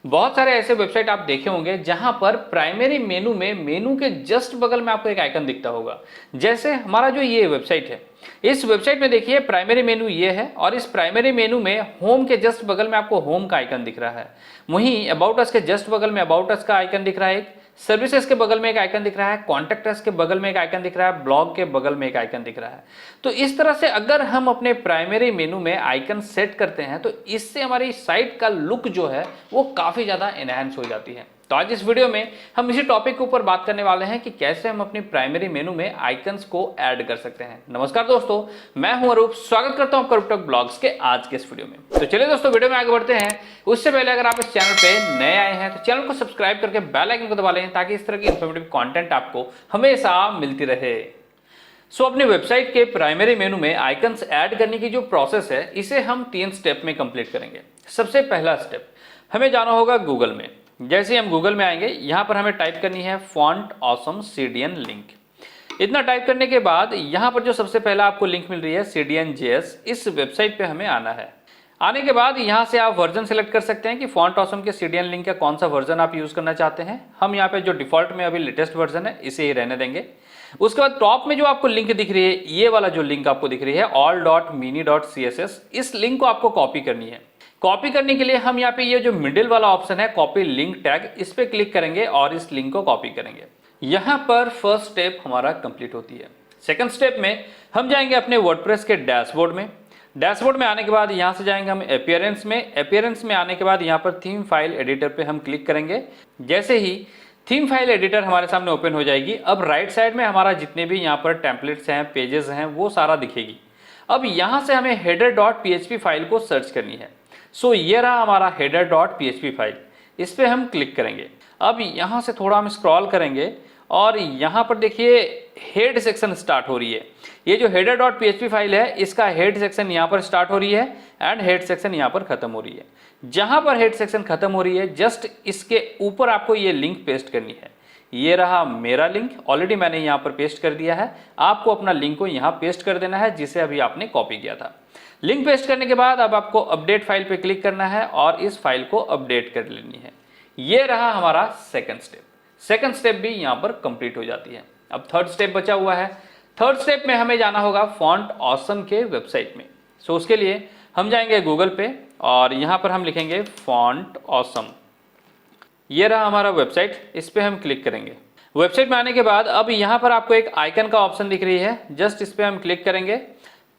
बहुत सारे ऐसे वेबसाइट आप देखे होंगे जहां पर प्राइमरी मेनू में मेनू के जस्ट बगल में आपको एक आइकन दिखता होगा। जैसे हमारा जो ये वेबसाइट है, इस वेबसाइट में देखिए प्राइमरी मेनू ये है और इस प्राइमरी मेनू में होम के जस्ट बगल में आपको होम का आइकन दिख रहा है। वहीं अबाउट अस के जस्ट बगल में अबाउट अस का आइकन दिख रहा है, एक सर्विसेज के बगल में एक आइकन दिख रहा है, कॉन्टैक्ट अस के बगल में एक आइकन दिख रहा है, ब्लॉग के बगल में एक आइकन दिख रहा है। तो इस तरह से अगर हम अपने प्राइमरी मेनू में आइकन सेट करते हैं तो इससे हमारी साइट का लुक जो है वो काफी ज्यादा एनहांस हो जाती है। तो आज इस वीडियो में हम इसी टॉपिक के ऊपर बात करने वाले हैं कि कैसे हम अपनी प्राइमरी मेनू में आइकन्स को ऐड कर सकते हैं। नमस्कार दोस्तों, मैं हूं अरूप, स्वागत करता हूं करूपटक ब्लॉग्स के आज के इस वीडियो में। तो चलिए दोस्तों, वीडियो में आगे बढ़ते हैं। उससे पहले अगर आप इस चैनल पे नए आए हैं तो चैनल को सब्सक्राइब करके बेल आइकन को दबा लें ताकि इस तरह की इन्फॉर्मेटिव कंटेंट आपको हमेशा मिलती रहे। अपनी वेबसाइट के प्राइमरी मेनू में आइकन्स ऐड करने की जो प्रोसेस है, इसे हम 3 स्टेप में कंप्लीट करेंगे। सबसे पहला स्टेप, हमें जाना होगा गूगल में। जैसे ही हम गूगल में आएंगे, यहां पर हमें टाइप करनी है फॉन्ट ऑसम CDN लिंक। इतना टाइप करने के बाद यहां पर जो सबसे पहला आपको लिंक मिल रही है CDN.js, इस वेबसाइट पे हमें आना है। आने के बाद यहां से आप वर्जन सेलेक्ट कर सकते हैं कि फॉन्ट ऑसम के CDN लिंक का कौन सा वर्जन आप यूज करना चाहते हैं। हम यहाँ पे जो डिफॉल्ट में अभी लेटेस्ट वर्जन है इसे ही रहने देंगे। उसके बाद टॉप में जो आपको लिंक दिख रही है, ये वाला जो लिंक आपको दिख रही है all.mini.css, इस लिंक को आपको कॉपी करनी है। कॉपी करने के लिए हम यहाँ पे ये जो मिडिल वाला ऑप्शन है कॉपी लिंक टैग, इस पे क्लिक करेंगे और इस लिंक को कॉपी करेंगे। यहाँ पर फर्स्ट स्टेप हमारा कंप्लीट होती है। सेकंड स्टेप में हम जाएंगे अपने वर्डप्रेस के डैशबोर्ड में। डैशबोर्ड में आने के बाद यहाँ से जाएंगे हम अपीयरेंस में। अपीयरेंस में आने के बाद यहाँ पर थीम फाइल एडिटर पे हम क्लिक करेंगे। जैसे ही थीम फाइल एडिटर हमारे सामने ओपन हो जाएगी, अब राइट साइड में हमारा जितने भी यहाँ पर टेम्पलेट्स हैं, पेजेस हैं, वो सारा दिखेगी। अब यहाँ से हमें header.php फाइल को सर्च करनी है। ये रहा हमारा header.php फाइल, इस पे हम क्लिक करेंगे। अब यहाँ से थोड़ा हम स्क्रॉल करेंगे और यहाँ पर देखिए हेड सेक्शन स्टार्ट हो रही है। ये जो header.php फाइल है, इसका हेड सेक्शन यहाँ पर स्टार्ट हो रही है एंड हेड सेक्शन यहाँ पर खत्म हो रही है। जहाँ पर हेड सेक्शन खत्म हो रही है, जस्ट इसके ऊपर आपको ये लिंक पेस्ट करनी है। ये रहा मेरा लिंक, ऑलरेडी मैंने यहाँ पर पेस्ट कर दिया है। आपको अपना लिंक को यहाँ पेस्ट कर देना है जिसे अभी आपने कॉपी किया था। लिंक पेस्ट करने के बाद अब आपको अपडेट फाइल पे क्लिक करना है और इस फाइल को अपडेट कर लेनी है। ये रहा हमारा सेकंड स्टेप। सेकंड स्टेप भी यहाँ पर कंप्लीट हो जाती है। अब थर्ड स्टेप बचा हुआ है। थर्ड स्टेप में हमें जाना होगा फॉन्ट ऑसम के वेबसाइट में। उसके लिए हम जाएंगे गूगल पे और यहाँ पर हम लिखेंगे फॉन्ट ऑसम। ये रहा हमारा वेबसाइट, इस पे हम क्लिक करेंगे। वेबसाइट में आने के बाद अब यहाँ पर आपको एक आइकन का ऑप्शन दिख रही है, जस्ट इस पे हम क्लिक करेंगे।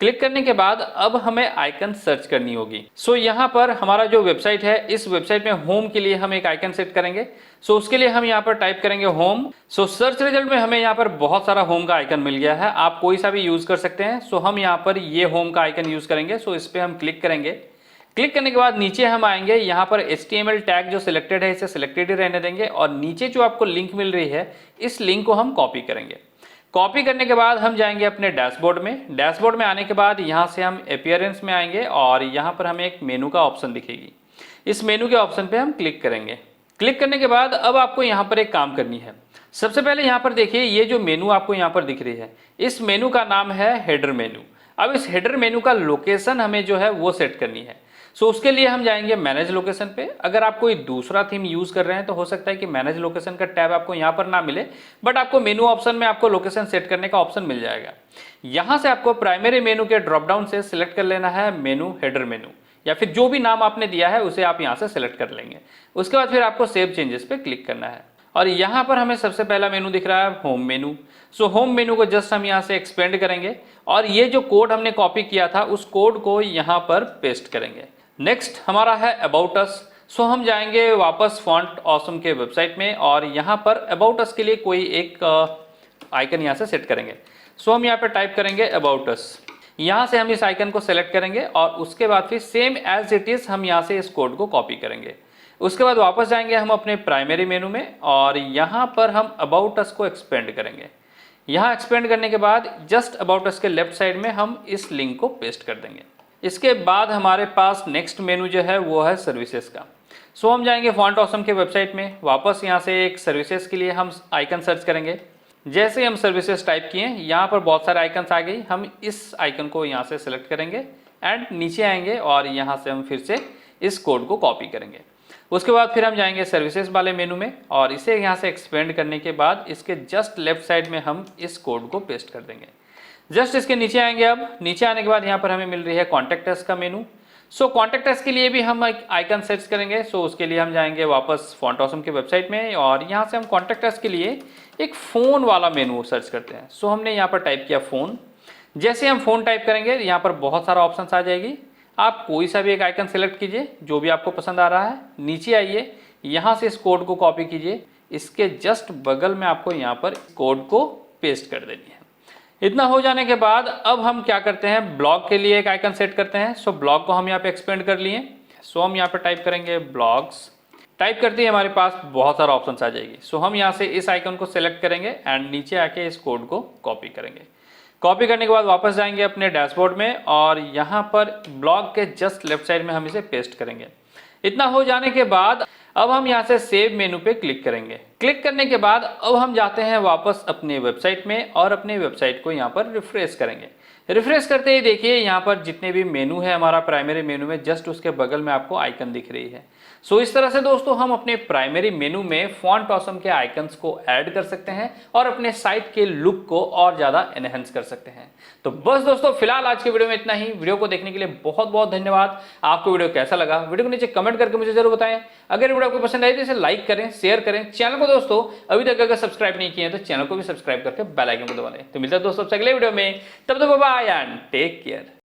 क्लिक करने के बाद अब हमें आइकन सर्च करनी होगी। यहाँ पर हमारा जो वेबसाइट है, इस वेबसाइट में होम के लिए हम एक आइकन सेट करेंगे। उसके लिए हम यहाँ पर टाइप करेंगे होम। सर्च रिजल्ट में हमें यहाँ पर बहुत सारा होम का आइकन मिल गया है, आप कोई सा भी यूज कर सकते हैं। हम यहाँ पर ये होम का आइकन यूज करेंगे। इस पे हम क्लिक करेंगे। क्लिक करने के बाद नीचे हम आएंगे, यहाँ पर HTML टैग जो सिलेक्टेड है इसे सिलेक्टेड ही रहने देंगे और नीचे जो आपको लिंक मिल रही है, इस लिंक को हम कॉपी करेंगे। कॉपी करने के बाद हम जाएंगे अपने डैशबोर्ड में। डैशबोर्ड में आने के बाद यहाँ से हम अपीयरेंस में आएंगे और यहाँ पर हमें एक मेनू का ऑप्शन दिखेगी। इस मेनू के ऑप्शन पे हम क्लिक करेंगे। क्लिक करने के बाद अब आपको यहाँ पर एक काम करनी है। सबसे पहले यहाँ पर देखिए, ये जो मेनू आपको यहाँ पर दिख रही है, इस मेनू का नाम है हेडर मेनू। अब इस हेडर मेनू का लोकेशन हमें जो है वो सेट करनी है। उसके लिए हम जाएंगे मैनेज लोकेशन पे। अगर आप कोई दूसरा थीम यूज कर रहे हैं तो हो सकता है कि मैनेज लोकेशन का टैब आपको यहाँ पर ना मिले, बट आपको मेनू ऑप्शन में आपको लोकेशन सेट करने का ऑप्शन मिल जाएगा। यहाँ से आपको प्राइमरी मेनू के ड्रॉप डाउन से सिलेक्ट कर लेना है मेनू हेडर मेनू, या फिर जो भी नाम आपने दिया है उसे आप यहाँ से सिलेक्ट कर लेंगे। उसके बाद फिर आपको सेव चेंजेस पे क्लिक करना है और यहाँ पर हमें सबसे पहला मेनू दिख रहा है होम मेनू। होम मेनू को जस्ट हम यहाँ से एक्सपेंड करेंगे और ये जो कोड हमने कॉपी किया था उस कोड को यहाँ पर पेस्ट करेंगे। नेक्स्ट हमारा है अबाउट अस। हम जाएंगे वापस फॉन्ट ऑसम के वेबसाइट में और यहाँ पर अबाउट अस के लिए कोई एक आइकन यहाँ से सेट करेंगे। हम यहाँ पर टाइप करेंगे अबाउट अस। यहाँ से हम इस आइकन को सेलेक्ट करेंगे और उसके बाद फिर सेम एज इट इज हम यहाँ से इस कोड को कॉपी करेंगे। उसके बाद वापस जाएंगे हम अपने प्राइमरी मेनू में और यहाँ पर हम अबाउट अस को एक्सपेंड करेंगे। यहाँ एक्सपेंड करने के बाद जस्ट अबाउट अस के लेफ्ट साइड में हम इस लिंक को पेस्ट कर देंगे। इसके बाद हमारे पास नेक्स्ट मेनू जो है वो है सर्विसेज का। हम जाएंगे फॉन्ट ऑसम के वेबसाइट में। वापस यहाँ से एक सर्विसेज के लिए हम आइकन सर्च करेंगे। जैसे हम सर्विसेज टाइप किए, यहाँ पर बहुत सारे आइकन्स आ गई। हम इस आइकन को यहाँ से सिलेक्ट करेंगे एंड नीचे आएंगे और यहाँ से हम फिर से इस कोड को कॉपी करेंगे। उसके बाद फिर हम जाएंगे सर्विसेज वाले मेनू में और इसे यहाँ से एक्सपेंड करने के बाद इसके जस्ट लेफ्ट साइड में हम इस कोड को पेस्ट कर देंगे। जस्ट इसके नीचे आएंगे। अब नीचे आने के बाद यहाँ पर हमें मिल रही है कॉन्टैक्ट अस का मेनू। सो कॉन्टैक्ट अस के लिए भी हम एक आइकन सर्च करेंगे। सो उसके लिए हम जाएंगे वापस फॉन्ट ऑसम के वेबसाइट में और यहाँ से हम कॉन्टैक्ट अस के लिए एक फ़ोन वाला मेनू सर्च करते हैं। सो हमने यहाँ पर टाइप किया फ़ोन। जैसे हम फ़ोन टाइप करेंगे यहाँ पर बहुत सारा ऑप्शन आ जाएगी। आप कोई सा भी एक आइकन सेलेक्ट कीजिए जो भी आपको पसंद आ रहा है। नीचे आइए, यहाँ से इस कोड को कॉपी कीजिए, इसके जस्ट बगल में आपको यहाँ पर कोड को पेस्ट कर देनी है। इतना हो जाने के बाद अब हम क्या करते हैं, ब्लॉग के लिए एक आइकन सेट करते हैं। सो ब्लॉग को हम यहाँ पे एक्सपेंड कर लिए। सो हम यहाँ पे टाइप करेंगे ब्लॉग्स। टाइप करते ही हमारे पास बहुत सारा ऑप्शन आ जाएगी। सो हम यहाँ से इस आइकन को सेलेक्ट करेंगे एंड नीचे आके इस कोड को कॉपी करेंगे। कॉपी करने के बाद वापस जाएंगे अपने डैशबोर्ड में और यहाँ पर ब्लॉग के जस्ट लेफ्ट साइड में हम इसे पेस्ट करेंगे। इतना हो जाने के बाद अब हम यहाँ से सेव मेनू पे क्लिक करेंगे। क्लिक करने के बाद अब हम जाते हैं वापस अपने वेबसाइट में और अपने वेबसाइट को यहाँ पर रिफ्रेश करेंगे। रिफ्रेश करते ही देखिए यहाँ पर जितने भी मेनू है हमारा प्राइमरी मेनू में, जस्ट उसके बगल में आपको आइकन दिख रही है। सो इस तरह से दोस्तों हम अपने प्राइमरी मेनू में फॉन्ट ऑसम के आइकन्स को ऐड कर सकते हैं और अपने साइट के लुक को और ज़्यादा एनहेंस कर सकते हैं। तो बस दोस्तों फिलहाल आज के वीडियो में इतना ही। वीडियो को देखने के लिए बहुत बहुत धन्यवाद। आपको वीडियो कैसा लगा वीडियो को नीचे कमेंट करके मुझे जरूर बताएं। अगर वीडियो आपको पसंद आई तो इसे लाइक करें, शेयर करें। चैनल को दोस्तों अभी तक अगर सब्सक्राइब नहीं किए हैं तो चैनल को भी सब्सक्राइब करके बेल आइकन को दबा लें। तो मिलता है दोस्तों अगले वीडियो में, तब तक bye bye and take care.